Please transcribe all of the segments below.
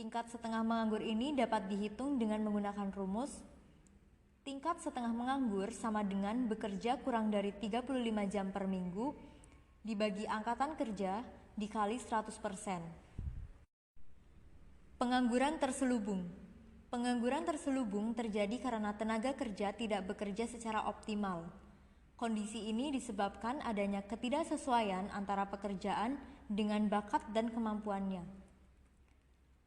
Tingkat setengah menganggur ini dapat dihitung dengan menggunakan rumus tingkat setengah menganggur sama dengan bekerja kurang dari 35 jam per minggu dibagi angkatan kerja dikali 100%. Pengangguran terselubung. Pengangguran terselubung terjadi karena tenaga kerja tidak bekerja secara optimal. Kondisi ini disebabkan adanya ketidaksesuaian antara pekerjaan dengan bakat dan kemampuannya.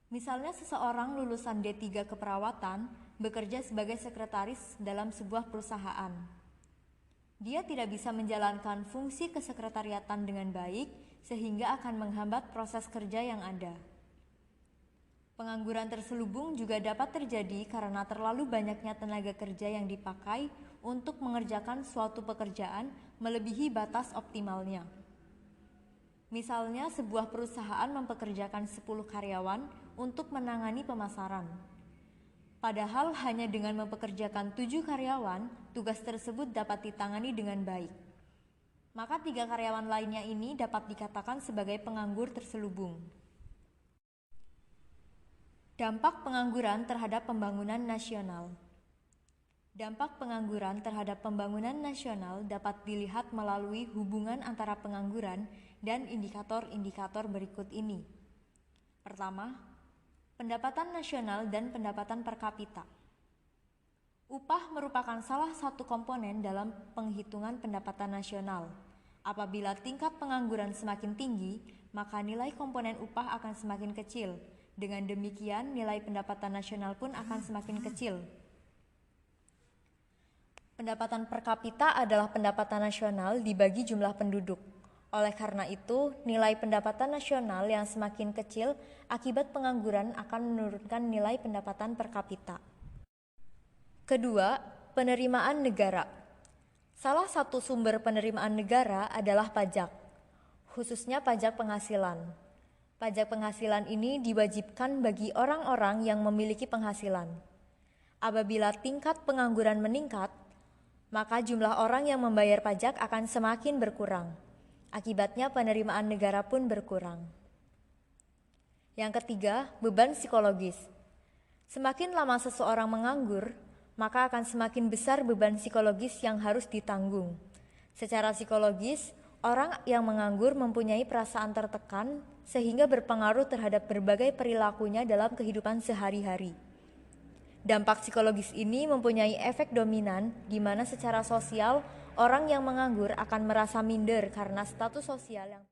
Misalnya seseorang lulusan D3 keperawatan bekerja sebagai sekretaris dalam sebuah perusahaan. Dia tidak bisa menjalankan fungsi kesekretariatan dengan baik sehingga akan menghambat proses kerja yang ada. Pengangguran terselubung juga dapat terjadi karena terlalu banyaknya tenaga kerja yang dipakai untuk mengerjakan suatu pekerjaan melebihi batas optimalnya. Misalnya sebuah perusahaan mempekerjakan 10 karyawan untuk menangani pemasaran. Padahal hanya dengan mempekerjakan 7 karyawan, tugas tersebut dapat ditangani dengan baik. Maka 3 karyawan lainnya ini dapat dikatakan sebagai penganggur terselubung. Dampak pengangguran terhadap pembangunan nasional. Dampak pengangguran terhadap pembangunan nasional dapat dilihat melalui hubungan antara pengangguran dan indikator-indikator berikut ini. Pertama, pendapatan nasional dan pendapatan per kapita. Upah merupakan salah satu komponen dalam penghitungan pendapatan nasional. Apabila tingkat pengangguran semakin tinggi, maka nilai komponen upah akan semakin kecil. Dengan demikian, nilai pendapatan nasional pun akan semakin kecil. Pendapatan per kapita adalah pendapatan nasional dibagi jumlah penduduk. Oleh karena itu, nilai pendapatan nasional yang semakin kecil akibat pengangguran akan menurunkan nilai pendapatan per kapita. Kedua, penerimaan negara. Salah satu sumber penerimaan negara adalah pajak, khususnya pajak penghasilan. Pajak penghasilan ini diwajibkan bagi orang-orang yang memiliki penghasilan. Apabila tingkat pengangguran meningkat, maka jumlah orang yang membayar pajak akan semakin berkurang. Akibatnya penerimaan negara pun berkurang. Yang ketiga, beban psikologis. Semakin lama seseorang menganggur, maka akan semakin besar beban psikologis yang harus ditanggung. Secara psikologis, orang yang menganggur mempunyai perasaan tertekan sehingga berpengaruh terhadap berbagai perilakunya dalam kehidupan sehari-hari. Dampak psikologis ini mempunyai efek dominan di mana secara sosial orang yang menganggur akan merasa minder karena status sosial yang